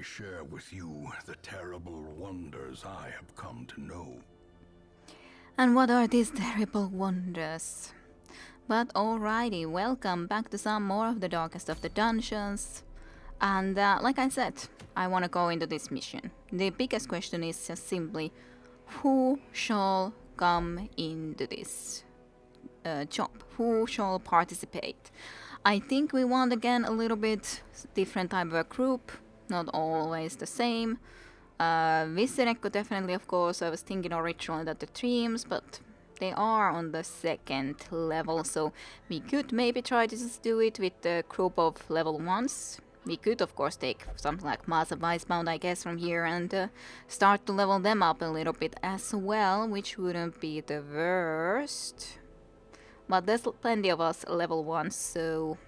share with you the terrible wonders I have come to know. And what are these terrible wonders? But alrighty, welcome back to some more of the Darkest of the Dungeons. And like I said, I want to go into this mission. The biggest question is just simply, who shall come into this job? Who shall participate? I think we want again a little bit different type of a group, not always the same. Viserekko definitely, of course. I was thinking originally that the dreams, but they are on the second level, so we could maybe try to just do it with a group of level 1s. We could, of course, take something like Master Weissbound, I guess, from here and start to level them up a little bit as well, which wouldn't be the worst. But there's plenty of us level 1s, so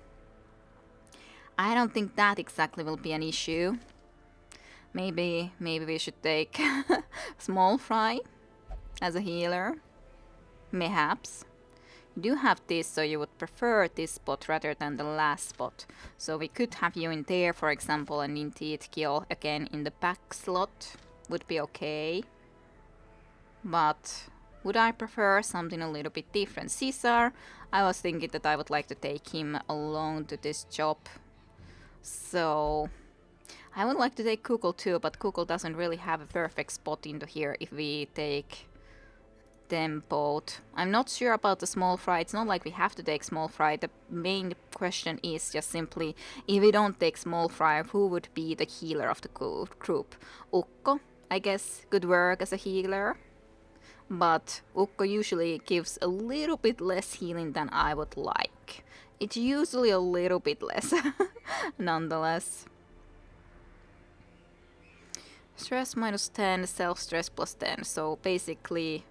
I don't think that exactly will be an issue. Maybe we should take Small Fry as a healer. Mayhaps. You do have this, so you would prefer this spot rather than the last spot. So we could have you in there, for example, and indeed kill again in the back slot. Would be okay. But would I prefer something a little bit different? Caesar, I was thinking that I would like to take him along to this job. So I would like to take Kukul too, but Kukul doesn't really have a perfect spot into here if we take them both. I'm not sure about the Small Fry. It's not like we have to take Small Fry. The main question is just simply, if we don't take Small Fry, who would be the healer of the group? Ukko, I guess, could work as a healer. But Ukko usually gives a little bit less healing than I would like. It's usually a little bit less, nonetheless. Stress -10, self-stress +10, so basically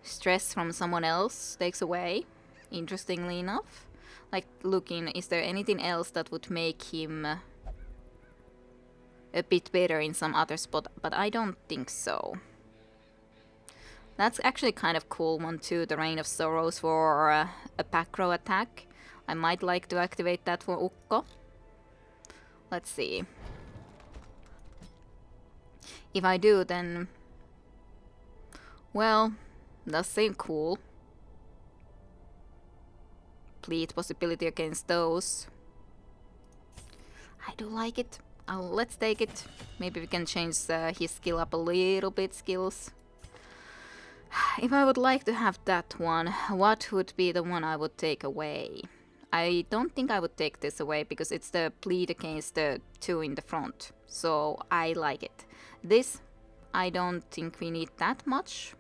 stress from someone else takes away, interestingly enough. Like looking, is there anything else that would make him a bit better in some other spot, but I don't think so. That's actually kind of cool one too, the Rain of Sorrows for a back row attack. I might like to activate that for Ukko. Let's see. If I do, then... well, does seem cool. Bleed possibility against those. I do like it. Let's take it. Maybe we can change his skill up a little bit, skills. If I would like to have that one, what would be the one I would take away? I don't think I would take this away because it's the bleed against the 2 in the front. So I like it. This, I don't think we need that much.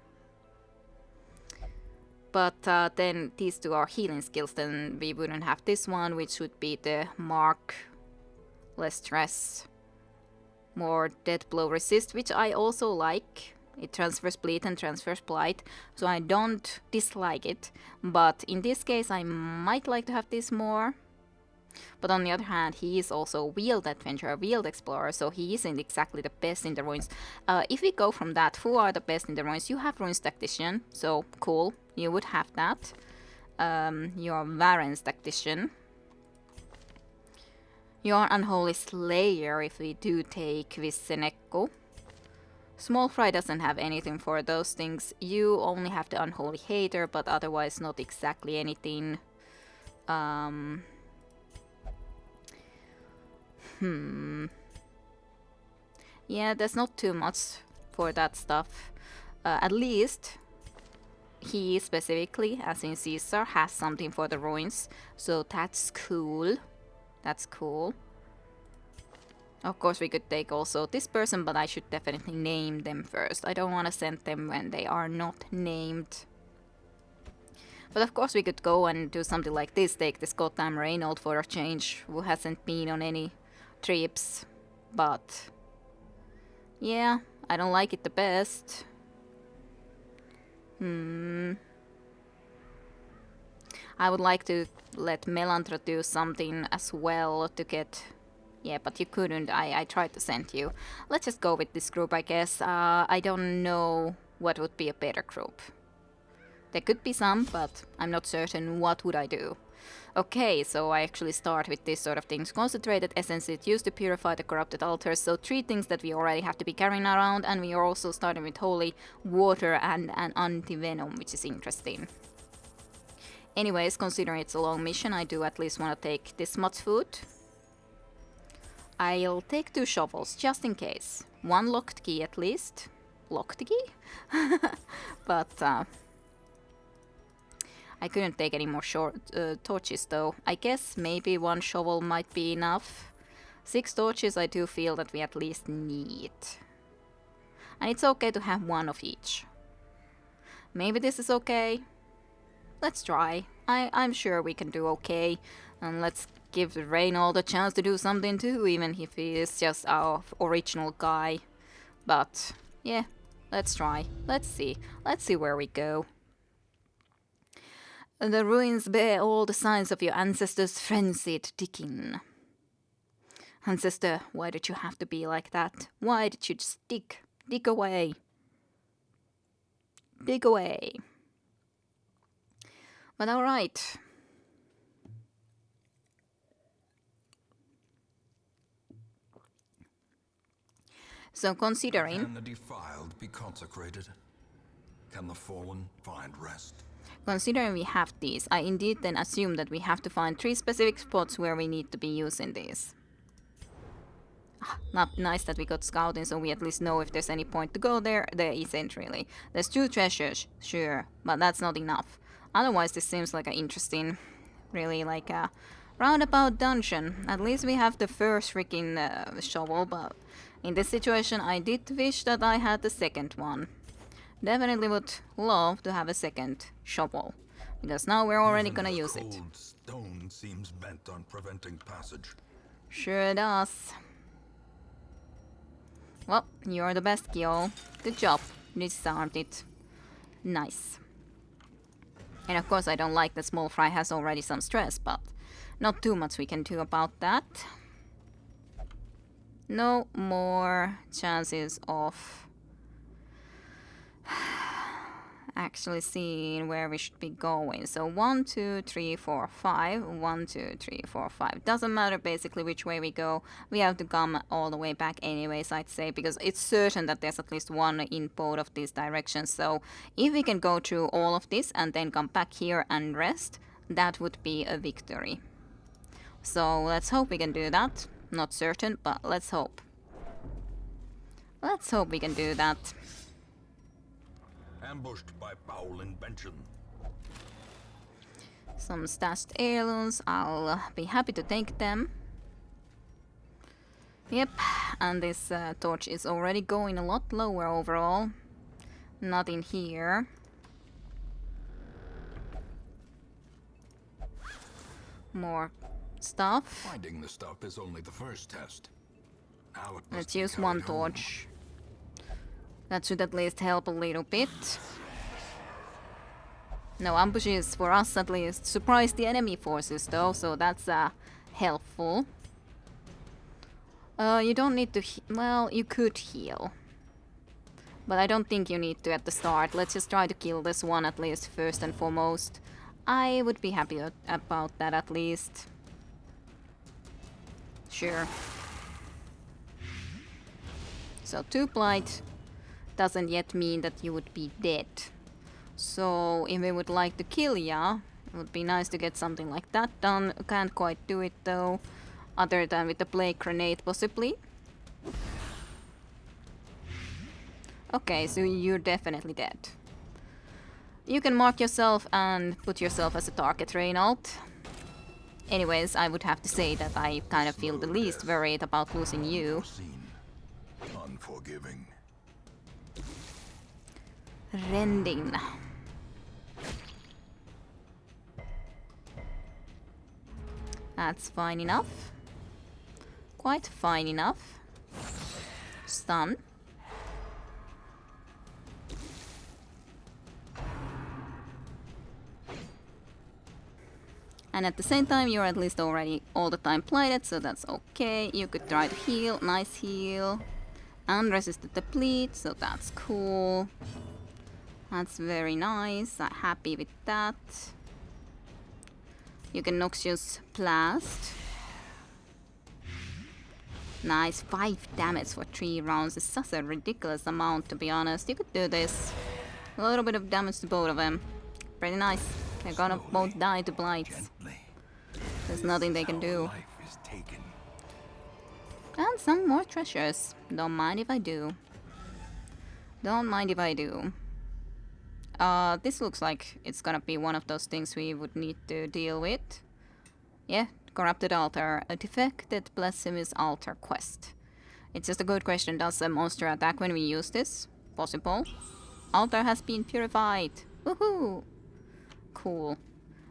But then these two are healing skills, then we wouldn't have this one, which would be the mark, less stress, more dead blow resist, which I also like. It transfers bleed and transfers blight, so I don't dislike it. But in this case, I might like to have this more. But on the other hand, he is also a Wield Adventurer, Wield Explorer, so he isn't exactly the best in the ruins. If we go from that, who are the best in the ruins? You have Ruins Tactician, so cool, you would have that. You're Varen's Tactician. You're Unholy Slayer if we do take Visenekko. Small Fry doesn't have anything for those things. You only have the Unholy Hater, but otherwise not exactly anything. Yeah, there's not too much for that stuff. At least he specifically, as in Caesar, has something for the ruins. So that's cool. That's cool. Of course, we could take also this person, but I should definitely name them first. I don't want to send them when they are not named. But of course, we could go and do something like this. Take this goddamn Reynold for a change, who hasn't been on any trips. But yeah, I don't like it the best. I would like to let Melantra do something as well to get... yeah, but you couldn't. I tried to send you. Let's just go with this group, I guess. I don't know what would be a better group. There could be some, but I'm not certain what would I do. Okay, so I actually start with this sort of things. Concentrated essence is used to purify the corrupted altars. So 3 things that we already have to be carrying around, and we are also starting with holy water and an anti-venom, which is interesting. Anyways, considering it's a long mission, I do at least want to take this much food. I'll take 2 shovels, just in case. 1 locked key at least. Locked key? But I couldn't take any more torches though. I guess maybe 1 shovel might be enough. 6 torches I do feel that we at least need. And it's okay to have 1 of each. Maybe this is okay. Let's try. I'm sure we can do okay. And let's give Reynold a chance to do something too, even if he is just our original guy. But yeah, let's try. Let's see. Let's see where we go. The ruins bear all the signs of your ancestors' frenzied digging. Ancestor, why did you have to be like that? Why did you just dig? Dig away. Dig away. But alright. So considering... Can the defiled be consecrated? Can the fallen find rest? Considering we have these, I indeed then assume that we have to find 3 specific spots where we need to be using these. Not nice that we got scouting, so we at least know if there's any point to go there. There isn't really. There's 2 treasures, sure, but that's not enough. Otherwise, this seems like an interesting, really like a roundabout dungeon. At least we have the first freaking shovel, but in this situation, I did wish that I had the second one. Definitely would love to have a second shovel, because now we're already gonna use it. Cold stone seems bent on preventing passage. Sure does. Well, you're the best, Gil. Good job. Disarmed it. Nice. And of course I don't like that small fry has already some stress, but not too much we can do about that. No more chances of actually seeing where we should be going. So 1, 2, 3, 4, 5. 1, 2, 3, 4, 5. Doesn't matter basically which way we go. We have to come all the way back anyways, I'd say, because it's certain that there's at least 1 in both of these directions. So if we can go through all of this and then come back here and rest, that would be a victory. So let's hope we can do that. Not certain, but let's hope. Let's hope we can do that. Ambushed by foul invention. Some stashed heirlooms. I'll be happy to take them. Yep, and this torch is already going a lot lower overall. Not in here. More stuff. Finding the stuff is only the first test. Now it must Let's be use carried 1 home. torch. That should at least help a little bit. No ambushes for us at least. Surprise the enemy forces though, so that's helpful. You don't need to well, you could heal. But I don't think you need to at the start. Let's just try to kill this one at least first and foremost. I would be happy about that at least. Sure. So 2 blight doesn't yet mean that you would be dead. So if we would like to kill ya, it would be nice to get something like that done. Can't quite do it though, other than with the plague grenade possibly. Okay, so you're definitely dead. You can mark yourself and put yourself as a target, Reynold. Anyways, I would have to say that I kind of feel the least worried about losing you. Unforgiving. Rending. That's fine enough. Quite fine enough. Stun. And at the same time, you're at least already all the time plighted, so that's okay. You could try to heal. Nice heal. And resisted the bleed, so that's cool. That's very nice. I'm happy with that. You can Noxious Blast. Nice, 5 damage for 3 rounds. It's such a ridiculous amount, to be honest. You could do this. A little bit of damage to both of them. Pretty nice. They're gonna both die to blights. There's nothing they can do. And some more treasures. Don't mind if I do. Don't mind if I do. This looks like it's gonna be one of those things we would need to deal with. Yeah, Corrupted Altar. A defected blasphemous altar quest. It's just a good question. Does a monster attack when we use this? Possible. Altar has been purified. Woohoo! Cool.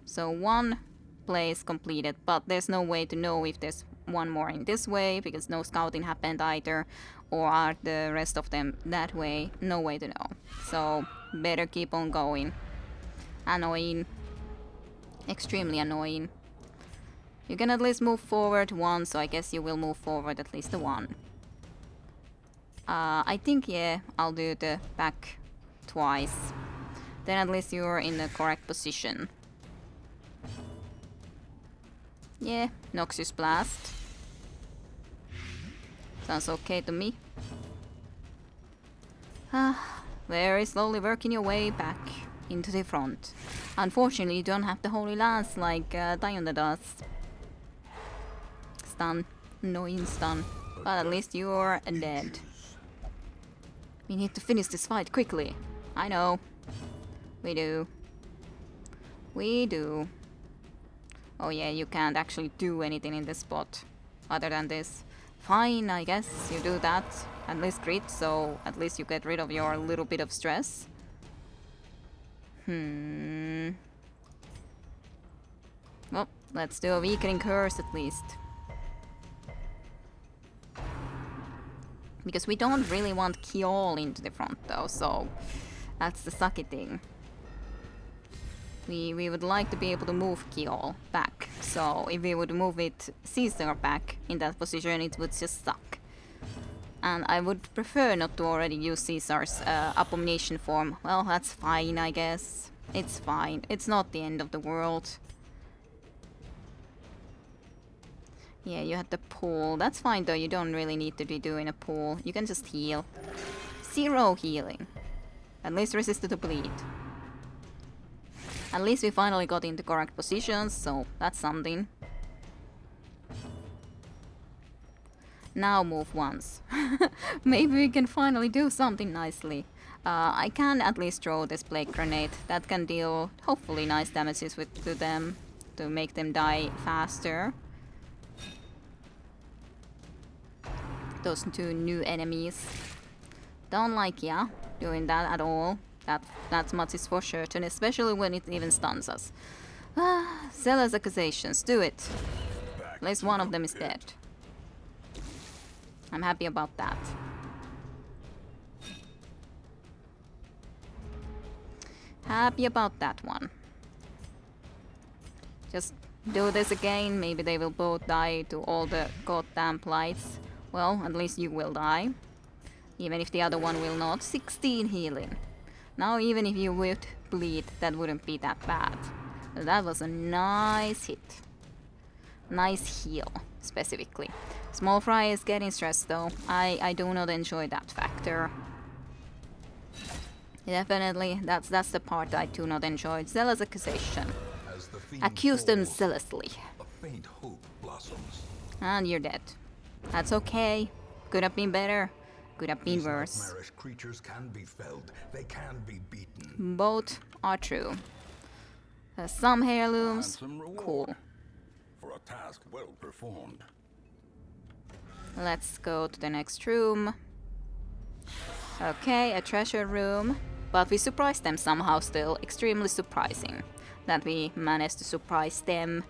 So 1 place completed, but there's no way to know if there's one more in this way, because no scouting happened either, or are the rest of them that way? No way to know. So better keep on going. Annoying. Extremely annoying. You can at least move forward 1, so I guess you will move forward at least the 1. I think, yeah, I'll do the back twice. Then at least you're in the correct position. Yeah, Noxious Blast. Sounds okay to me. Very slowly working your way back into the front. Unfortunately, you don't have the Holy Lance like Diona does. Stun. Annoying stun. But at least you're dead. We need to finish this fight quickly. I know. We do. We do. Oh yeah, you can't actually do anything in this spot other than this. Fine, I guess you do that. At least crit, so at least you get rid of your little bit of stress. Well, let's do a weakening curse at least. Because we don't really want Kiol into the front though, so that's the sucky thing. We would like to be able to move Kiol back, so if we would move it Caesar back in that position, it would just suck. And I would prefer not to already use Caesar's abomination form. Well, that's fine, I guess. It's fine. It's not the end of the world. Yeah, you had the pull. That's fine though, you don't really need to be doing a pull. You can just heal. 0 healing. At least resisted to bleed. At least we finally got into correct positions, so that's something. Now move once. Maybe we can finally do something nicely. I can at least throw this plague grenade. That can deal hopefully nice damages to them to make them die faster. Those 2 new enemies. Don't like doing that at all. That much is for certain, especially when it even stuns us. Zealous accusations, do it. At least one of them is dead. I'm happy about that. Happy about that one. Just do this again, maybe they will both die to all the goddamn blights. Well, at least you will die. Even if the other one will not. 16 healing. Now even if you would bleed, that wouldn't be that bad. That was a nice hit. Nice heal, specifically. Small Fry is getting stressed though. I do not enjoy that factor. Definitely, that's the part I do not enjoy. Zealous accusation. Accuse them zealously. A faint hope blossoms. And you're dead. That's okay. Could have been better. Could have been worse. Nightmarish creatures can be felled. They can be beaten. Both are true. Some heirlooms. Cool. For a task well performed. Let's go to the next room. Okay, a treasure room. But we surprised them somehow still. Extremely surprising that we managed to surprise them.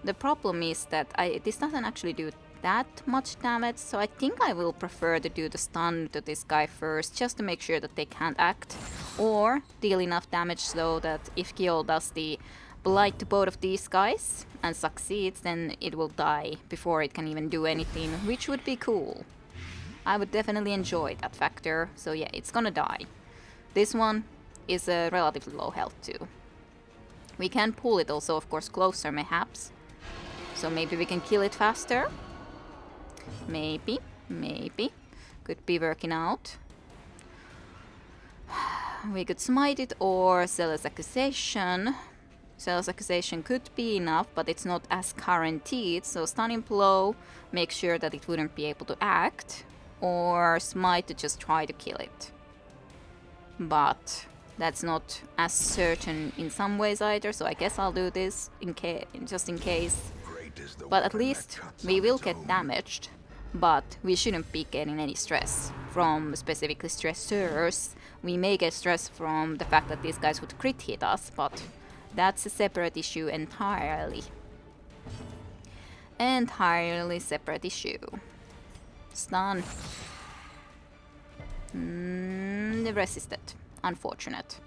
The problem is that this doesn't actually do that much damage, so I think I will prefer to do the stun to this guy first, just to make sure that they can't act, or deal enough damage so that if Kiol does the blight to both of these guys and succeeds, then it will die before it can even do anything, which would be cool. I would definitely enjoy that factor, so yeah, it's gonna die. This one is relatively low health too. We can pull it also, of course, closer, mayhaps. So maybe we can kill it faster. Maybe. Could be working out. We could smite it or Zealous Accusation. Zealous Accusation could be enough, but it's not as guaranteed. So Stunning Blow, make sure that it wouldn't be able to act. Or Smite to just try to kill it. But that's not as certain in some ways either, so I guess I'll do this just in case. But at least we will get damaged, but we shouldn't be getting any stress from specifically stressors. We may get stress from the fact that these guys would crit hit us, but that's a separate issue entirely. Entirely separate issue. Stun. Resisted. Unfortunate.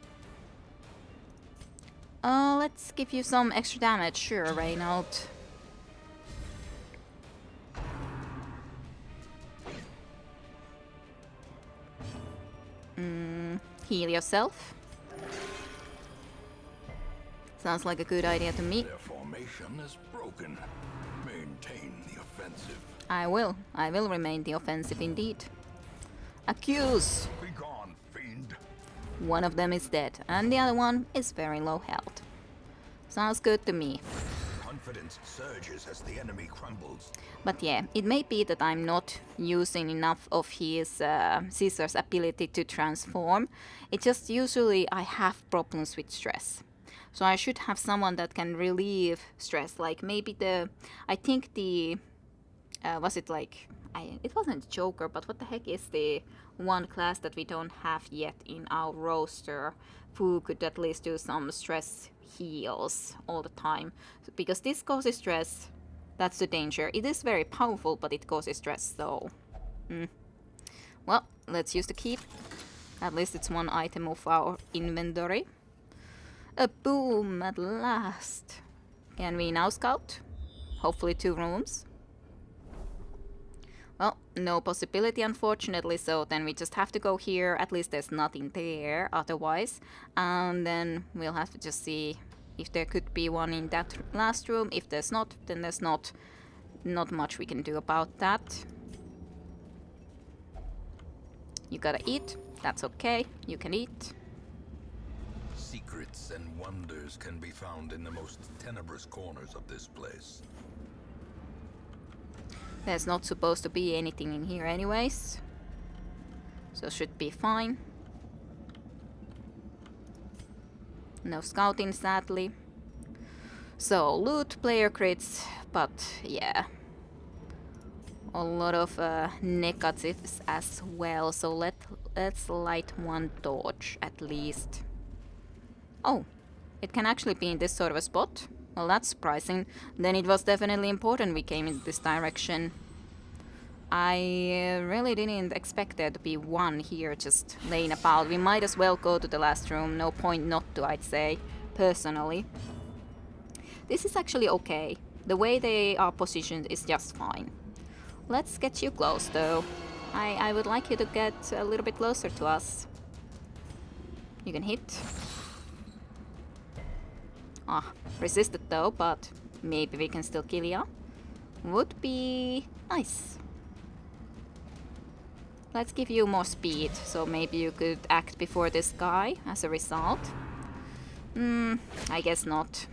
Let's give you some extra damage. Sure, Reynold. Heal yourself. Sounds like a good idea to me. Their formation is broken. Maintain the offensive. I will remain the offensive indeed. Accuse! Be gone, fiend. One of them is dead, and the other one is very low health. Sounds good to me. Confidence surges as the enemy crumbles. But yeah, it may be that I'm not using enough of his Caesar's ability to transform. It just usually I have problems with stress. So I should have someone that can relieve stress. Like maybe I think the... was it like... it wasn't Joker, but what the heck is the one class that we don't have yet in our roster who could at least do some stress heals all the time? Because this causes stress, that's the danger. It is very powerful, but it causes stress, so... Well, let's use the keep. At least it's one item of our inventory. A boom, at last. Can we now scout? Hopefully 2 rooms. Well, no possibility unfortunately, so then we just have to go here. At least there's nothing there otherwise. And then we'll have to just see if there could be one in that last room. If there's not, then there's not much we can do about that. You gotta eat. That's okay. You can eat. Secrets and wonders can be found in the most tenebrous corners of this place. There's not supposed to be anything in here anyways. So should be fine. No scouting, sadly. So, loot, player crits, but yeah. A lot of negatives as well, so let's light one torch at least. Oh, it can actually be in this sort of a spot? Well, that's surprising. Then it was definitely important we came in this direction. I really didn't expect there to be one here just laying about. We might as well go to the last room. No point not to, I'd say, personally. This is actually okay. The way they are positioned is just fine. Let's get you close, though. I would like you to get a little bit closer to us. You can hit. Ah, resisted though, but maybe we can still kill ya. Would be nice. Let's give you more speed, so maybe you could act before this guy as a result. I guess not.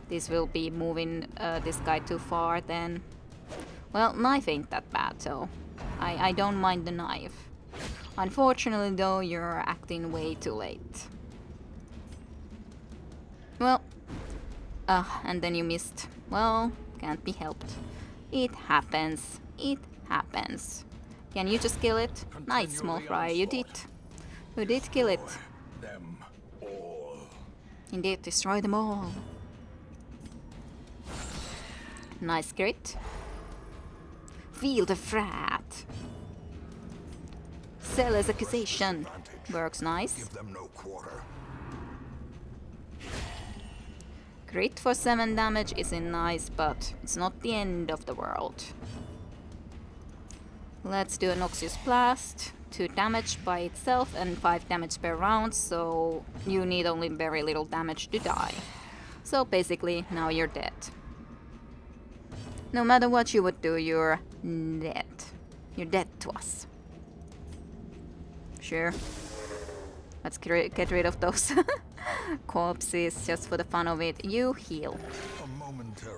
This will be moving this guy too far then. Well, knife ain't that bad, so I don't mind the knife. Unfortunately though, you're acting way too late. Well, and then you missed. Well, can't be helped. It happens. It happens. Can you just kill it? Nice, small fry, you did. You did kill it. Them all. Indeed, destroy them all. Nice crit. Feel the frat. Zealous accusation. Works nice. Give them no quarter. Crit for 7 damage isn't nice, but it's not the end of the world. Let's do a Noxious Blast. 2 damage by itself and 5 damage per round, so you need only very little damage to die. So basically, now you're dead. No matter what you would do, you're dead. You're dead to us. Sure. Let's get rid of those corpses just for the fun of it. You heal.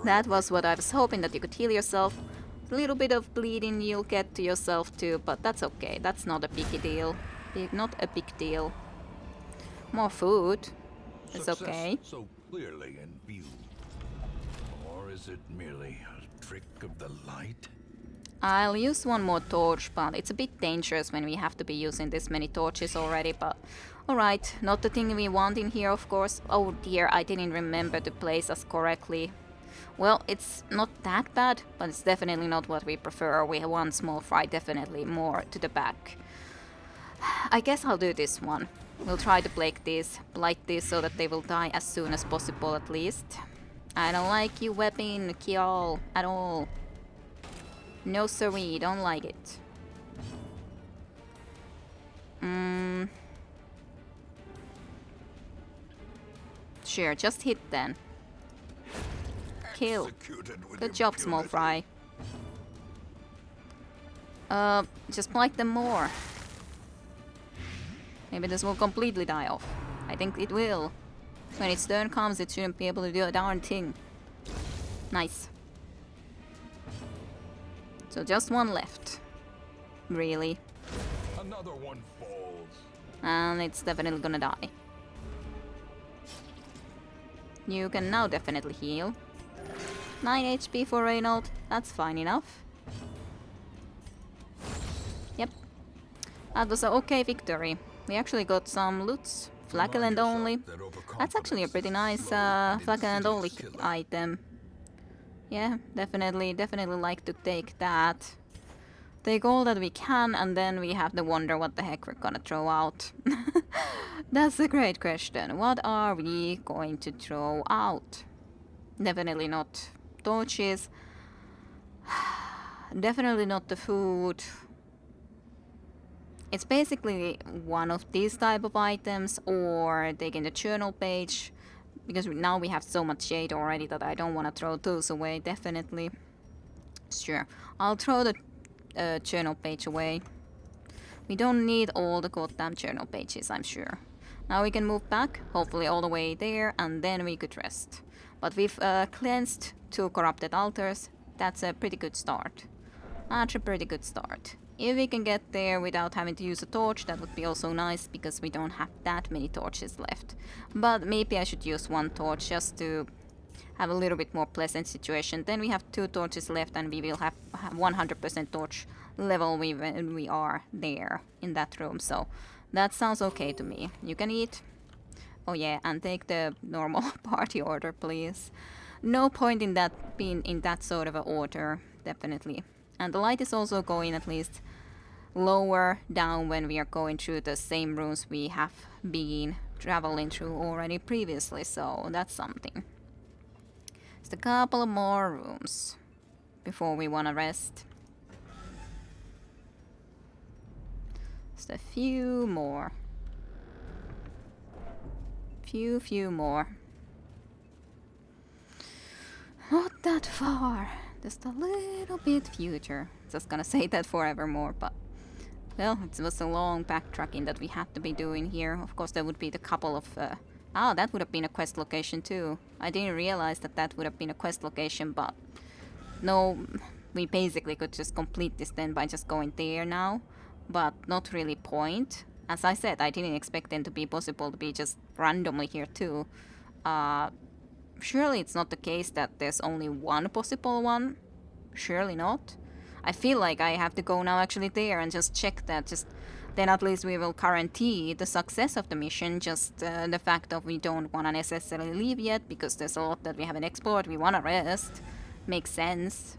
That was what I was hoping, that you could heal yourself. A little bit of bleeding you'll get to yourself too, but that's okay. That's not a big deal. Not a big deal. More food. It's okay. So clearly in view. Or is it merely a trick of the light? I'll use one more torch, but it's a bit dangerous when we have to be using this many torches already, but alright, not the thing we want in here, of course. Oh dear, I didn't remember to place us correctly. Well, it's not that bad, but it's definitely not what we prefer. We have one small fry, definitely more to the back. I guess I'll do this one. We'll try to blight this so that they will die as soon as possible at least. I don't like you weapon, Kial, at all. No siree, don't like it. Sure, just hit then. Kill. Good job, small fry. Just blight them more. Maybe this will completely die off. I think it will. When its turn comes, it shouldn't be able to do a darn thing. Nice. So just one left. Really. Another one falls. And it's definitely gonna die. You can now definitely heal. 9 HP for Reynold. That's fine enough. Yep. That was an okay victory. We actually got some loots. Flagellant only. That's actually a pretty nice Flagellant only item. Yeah, definitely like to take that. Take all that we can, and then we have to wonder what the heck we're gonna throw out. That's a great question. What are we going to throw out? Definitely not torches. Definitely not the food. It's basically one of these type of items, or taking the journal page. Because now we have so much shade already that I don't want to throw those away, definitely. Sure, I'll throw the journal page away. We don't need all the goddamn journal pages, I'm sure. Now we can move back, hopefully all the way there, and then we could rest. But we've cleansed 2 corrupted altars. That's a pretty good start. That's a pretty good start. If we can get there without having to use a torch, that would be also nice, because we don't have that many torches left. But maybe I should use 1 torch just to have a little bit more pleasant situation. Then we have 2 torches left, and we will have 100% torch level when we are there in that room. So that sounds okay to me. You can eat. Oh yeah, and take the normal party order, please. No point in that being in that sort of an order, definitely. And the light is also going at least lower down when we are going through the same rooms we have been traveling through already previously, so that's something. Just a couple of more rooms before we wanna rest. Just a few more. Few more. Not that far. Just a little bit future. Just gonna say that forevermore, but well, it was a long backtracking that we had to be doing here. Of course, there would be the couple of that would have been a quest location too. I didn't realize that that would have been a quest location, but no, we basically could just complete this then by just going there now, but not really point. As I said, I didn't expect them to be possible to be just randomly here too. Surely it's not the case that there's only one possible one. Surely not. I feel like I have to go now actually there and just check that. Just then at least we will guarantee the success of the mission. Just the fact that we don't want to necessarily leave yet because there's a lot that we haven't explored. We want to rest. Makes sense.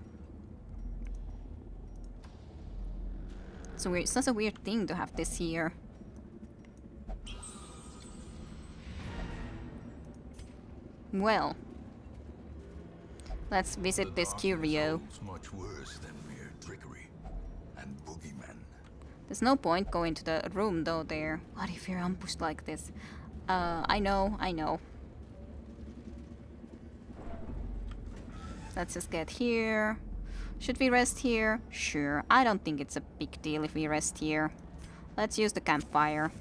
So it's such a weird thing to have this here. Well, let's visit this curio. Much worse than mere trickery and boogeymen. There's no point going to the room though there. What if you're ambushed like this? I know. Let's just get here. Should we rest here? Sure. I don't think it's a big deal if we rest here. Let's use the campfire.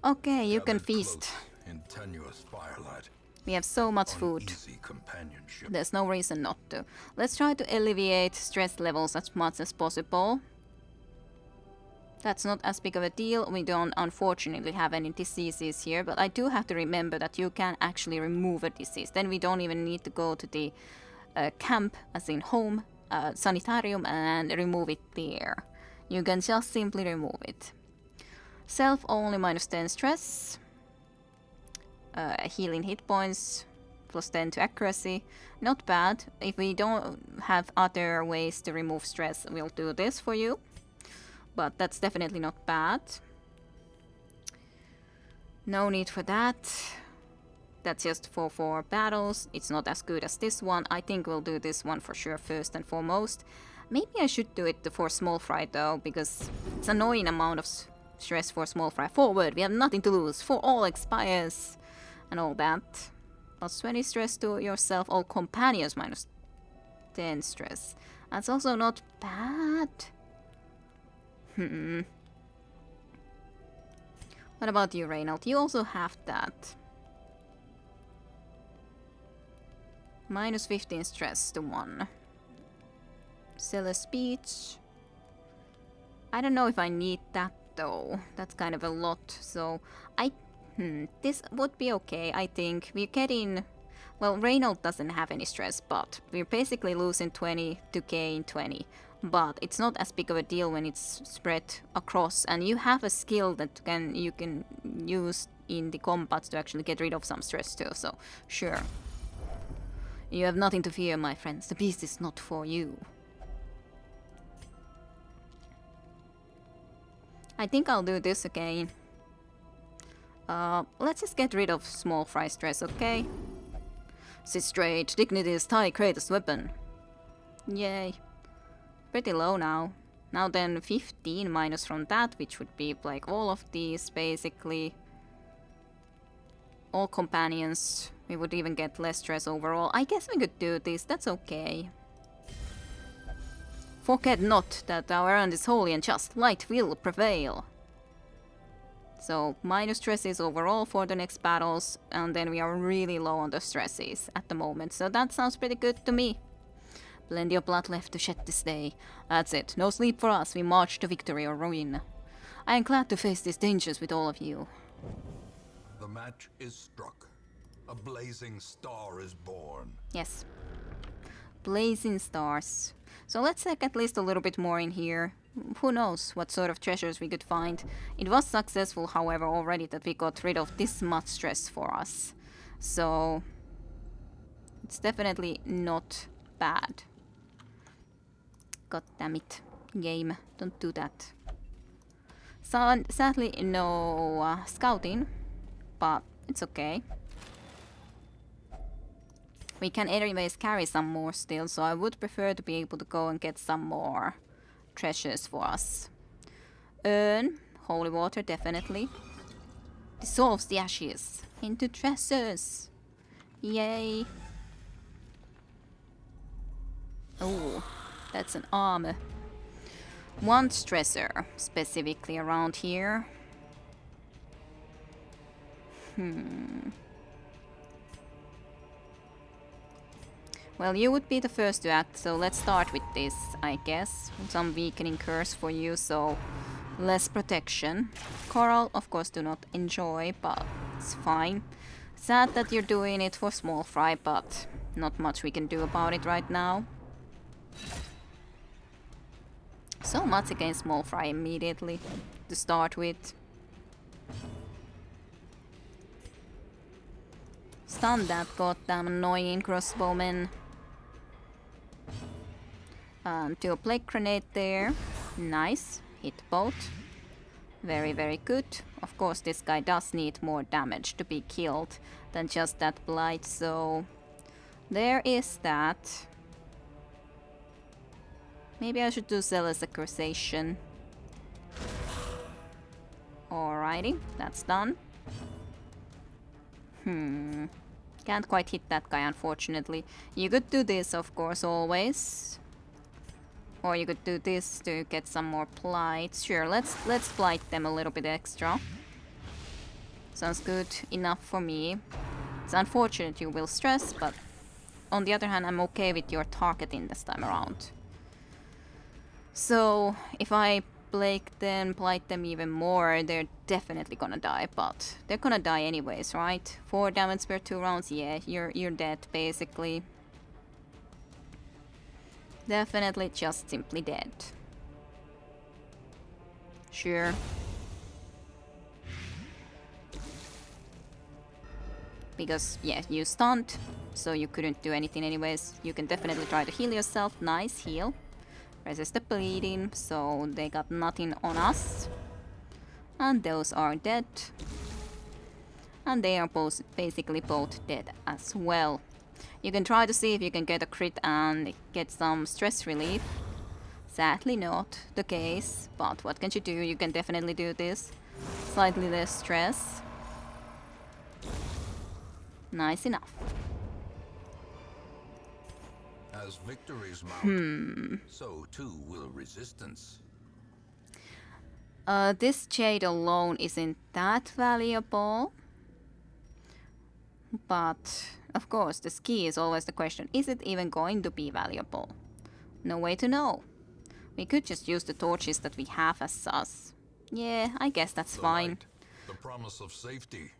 Okay, you can feast. In tenuous firelight. We have so much food. Easy companionship. There's no reason not to. Let's try to alleviate stress levels as much as possible. That's not as big of a deal. We don't unfortunately have any diseases here, but I do have to remember that you can actually remove a disease. Then we don't even need to go to the camp, as in home, sanitarium, and remove it there. You can just simply remove it. Self only minus 10 stress. Healing hit points, plus 10 to accuracy. Not bad. If we don't have other ways to remove stress, we'll do this for you. But that's definitely not bad. No need for that. That's just for 4 battles. It's not as good as this one. I think we'll do this one for sure first and foremost. Maybe I should do it for small fry though, because it's an annoying amount of stress for small fry. Forward, we have nothing to lose. For all expires and all that. Plus 20 stress to yourself. All companions minus 10 stress. That's also not bad. What about you, Reynold? You also have that. Minus 15 stress to 1. Sell a speech. I don't know if I need that though. That's kind of a lot. So this would be okay. I think we're getting. Well, Reynold doesn't have any stress, but we're basically losing 20 to gain 20. But it's not as big of a deal when it's spread across, and you have a skill that you can use in the combat to actually get rid of some stress too. So sure. You have nothing to fear, my friends. The beast is not for you. I think I'll do this again. Let's just get rid of small fry stress, okay? Sit straight. Dignity is Thai greatest weapon. Yay. Pretty low now. Now then 15 minus from that, which would be like all of these basically. All companions. We would even get less stress overall. I guess we could do this. That's okay. Forget not that our errand is holy and just. Light will prevail. So minus stresses overall for the next battles, and then we are really low on the stresses at the moment. So that sounds pretty good to me. Plenty of blood left to shed this day. That's it. No sleep for us. We march to victory or ruin. I am glad to face these dangers with all of you. The match is struck. A blazing star is born. Yes. Blazing stars. So let's take at least a little bit more in here. Who knows what sort of treasures we could find. It was successful, however, already that we got rid of this much stress for us. So it's definitely not bad. God damn it. Game, don't do that. So, sadly, no scouting, but it's okay. We can anyways carry some more still, so I would prefer to be able to go and get some more treasures for us. Urn, holy water, definitely. Dissolves the ashes into treasures. Yay. Oh, that's an armor. One stressor, specifically around here. Well, you would be the first to act, so let's start with this, I guess. Some weakening curse for you, so less protection. Coral, of course, do not enjoy, but it's fine. Sad that you're doing it for small fry, but not much we can do about it right now. So much against small fry immediately to start with. Stun that goddamn annoying crossbowman. Do a plague grenade there. Nice. Hit both. Very, very good. Of course, this guy does need more damage to be killed than just that blight, so there is that. Maybe I should do Zealous Accusation. Alrighty, that's done. Can't quite hit that guy, unfortunately. You could do this, of course, always. Or you could do this to get some more plights. Sure, let's plight them a little bit extra. Sounds good enough for me. It's unfortunate you will stress, but on the other hand, I'm okay with your targeting this time around. So, if I plight them even more, they're definitely gonna die, but they're gonna die anyways, right? 4 damage per 2 rounds, yeah, you're dead, basically. Definitely just simply dead. Sure. Because, yeah, you stunned, so you couldn't do anything anyways. You can definitely try to heal yourself. Nice heal. Resist the bleeding, so they got nothing on us. And those are dead. And they are both basically both dead as well. You can try to see if you can get a crit and get some stress relief. Sadly not the case, but what can you do? You can definitely do this. Slightly less stress. Nice enough. As victories mount, so too will resistance. This jade alone isn't that valuable. But, of course, the ski is always the question. Is it even going to be valuable? No way to know. We could just use the torches that we have as sus. Yeah, I guess that's fine. Light, the promise of safety.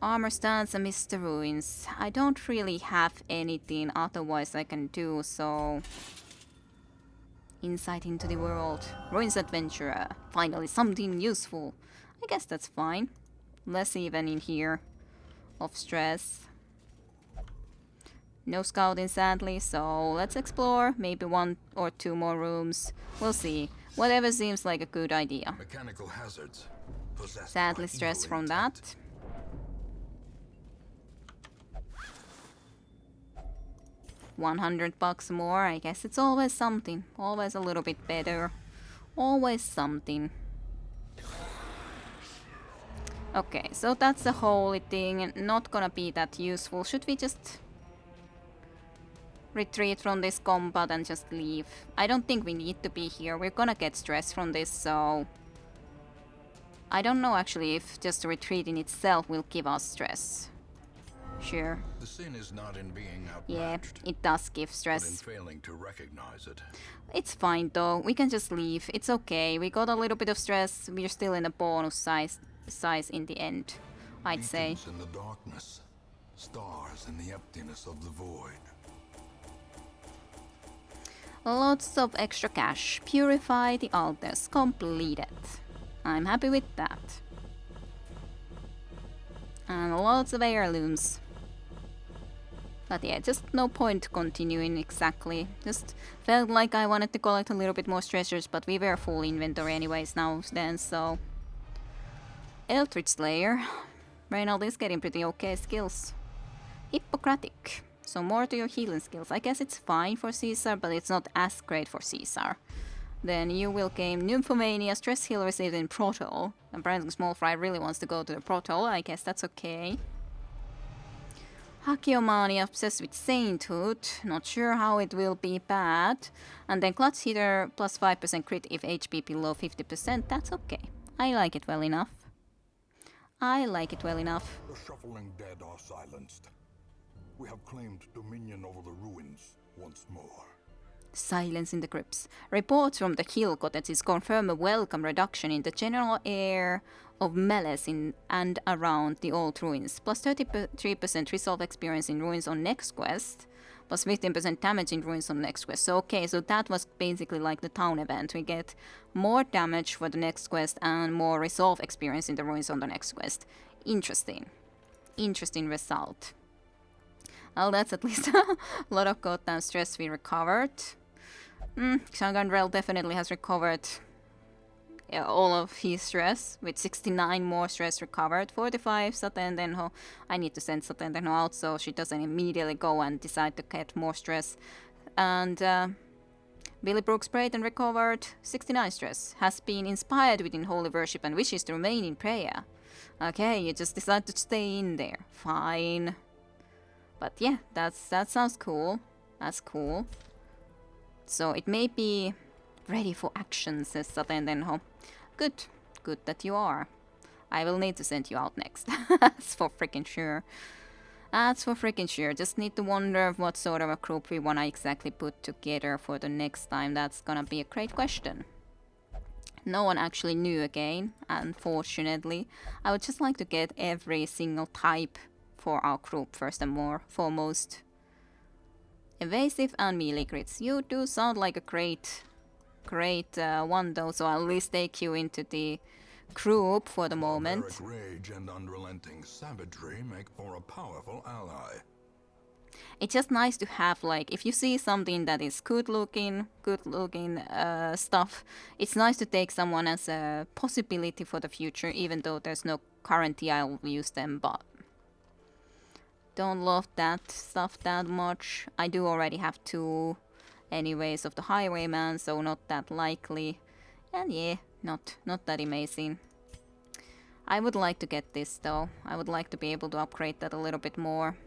Armor stands amidst the ruins. I don't really have anything otherwise I can do, so... Insight into the world. Ruins adventurer. Finally something useful. I guess that's fine. Less even in here of stress. No scouting sadly, so let's explore. Maybe 1 or 2 more rooms. We'll see. Whatever seems like a good idea. Mechanical hazards. Sadly stressed from that. $100 more. I guess it's always something. Always a little bit better. Always something. Okay, so that's the holy thing. Not gonna be that useful. Should we just retreat from this combat and just leave? I don't think we need to be here. We're gonna get stress from this, so... I don't know actually if just retreating itself will give us stress. Sure. The sin is not in being outmatched. Yeah, it does give But in stress. failing to recognize it. It's fine though. We can just leave. It's okay. We got a little bit of stress. We're still in a bonus size in the end, I'd say. Beacons in the darkness, stars in the emptiness of the void. Lots of extra cash. Purify the altars. Completed. I'm happy with that. And lots of heirlooms. But yeah, just no point continuing exactly. Just felt like I wanted to collect a little bit more treasures, but we were full inventory anyways now then, so... Eldritch Slayer. Reynald is getting pretty okay skills. Hippocratic. So more to your healing skills. I guess it's fine for Caesar, but it's not as great for Caesar. Then you will gain Nymphomania, stress heal received in Protol. Apparently Small Fry really wants to go to the Protol, I guess that's okay. Hakiomania, obsessed with Sainthood. Not sure how it will be bad. And then Clutch Hitter, plus 5% crit if HP below 50%. That's okay. I like it well enough. I like it well enough. The shuffling dead are silenced. We have claimed dominion over the ruins once more. Silence in the crypts. Reports from the Hill Cottages confirm a welcome reduction in the general air of malice in and around the old ruins. Plus 33% resolve experience in ruins on next quest. Plus 15% damage in ruins on next quest. So okay, so that was basically like the town event. We get more damage for the next quest and more resolve experience in the ruins on the next quest. Interesting. Interesting result. Well, that's at least a lot of goddamn stress we recovered. Xiangandrel definitely has recovered all of his stress, with 69 more stress recovered. 45 Satendenho. I need to send Satendenho out so she doesn't immediately go and decide to get more stress. And Billy Brooks prayed and recovered 69 stress. Has been inspired within holy worship and wishes to remain in prayer. Okay, you just decide to stay in there. Fine. But yeah, that sounds cool. That's cool. So it may be ready for action, says Satendenho. Good. Good that you are. I will need to send you out next. That's for freaking sure. That's for freaking sure. Just need to wonder what sort of a group we wanna exactly put together for the next time. That's gonna be a great question. No one actually knew again, unfortunately. I would just like to get every single type for our group first and foremost. Evasive and melee crits. You do sound like a great one though, so I'll at least take you into the group for the moment. Barbaric rage and unrelenting savagery make for a powerful ally. It's just nice to have, like, if you see something that is good looking stuff, it's nice to take someone as a possibility for the future, even though there's no guarantee I'll use them, but don't love that stuff that much. I do already have 2 anyways of the Highwayman, so not that likely. And yeah, not that amazing. I would like to get this though. I would like to be able to upgrade that a little bit more.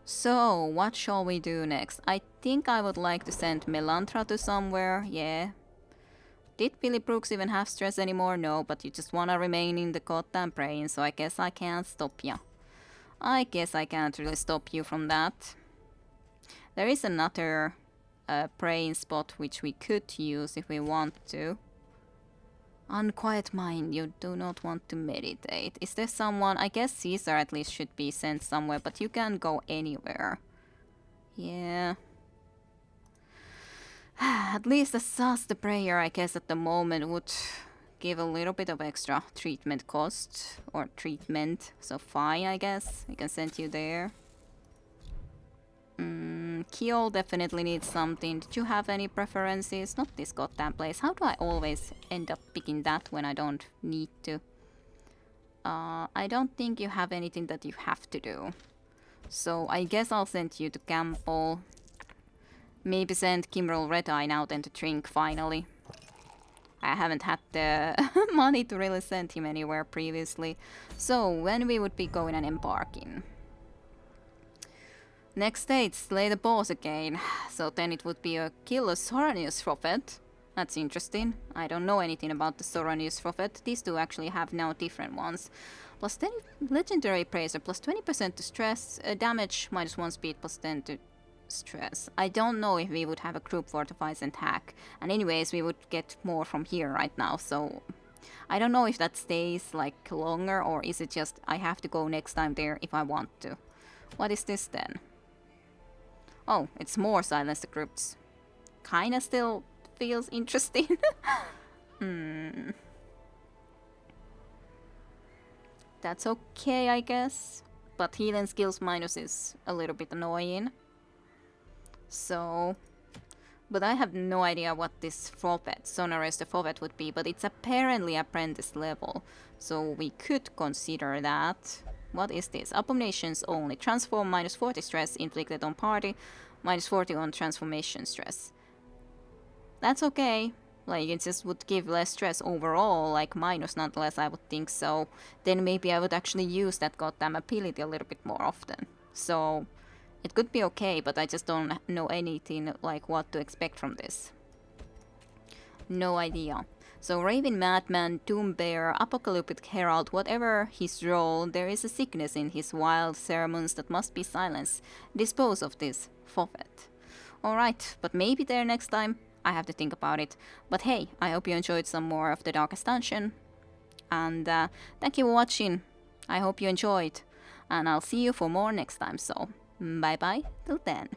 So, what shall we do next? I think I would like to send Melantra to somewhere, yeah. Did Billy Brooks even have stress anymore? No, but you just wanna remain in the goddamn brain, so I guess I can't stop ya. I guess I can't really stop you from that. There is another brain spot which we could use if we want to. Unquiet mind, you do not want to meditate. Is there someone? I guess Caesar at least should be sent somewhere, but you can go anywhere. Yeah. At least assess the prayer, I guess, at the moment would give a little bit of extra treatment cost. Or treatment. So fine, I guess. We can send you there. Kiel definitely needs something. Did you have any preferences? Not this goddamn place. How do I always end up picking that when I don't need to? I don't think you have anything that you have to do. So I guess I'll send you to Campbell. Maybe send Kimbrel Redeye now then to drink finally. I haven't had the money to really send him anywhere previously. So when we would be going and embarking? Next stage, slay the boss again. So then it would be a kill a Soranius prophet. That's interesting. I don't know anything about the Soranius prophet. These two actually have now different ones. Plus 10 legendary praiser, plus 20% to stress, damage, minus 1 speed, plus 10 to stress. I don't know if we would have a group fortifies and hack. And anyways, we would get more from here right now, so I don't know if that stays like longer, or is it just I have to go next time there if I want to. What is this then? Oh, it's more silence the groups. Kinda still feels interesting. That's okay, I guess. But healing skills minus is a little bit annoying. So, but I have no idea what this Prophet, Sonorous the Prophet would be, but it's apparently apprentice level. So we could consider that. What is this? Abominations only. Transform minus 40 stress inflicted on party, minus 40 on transformation stress. That's okay. Like, it just would give less stress overall, like minus not less, I would think so. Then maybe I would actually use that goddamn ability a little bit more often. So it could be okay, but I just don't know anything like what to expect from this. No idea. So Raven Madman, Doom Bear, Apocalyptic Herald, whatever his role, there is a sickness in his wild sermons that must be silenced. Dispose of this, Prophet. Alright, but maybe there next time. I have to think about it. But hey, I hope you enjoyed some more of the Darkest Dungeon. And thank you for watching. I hope you enjoyed. And I'll see you for more next time. So, bye bye till then.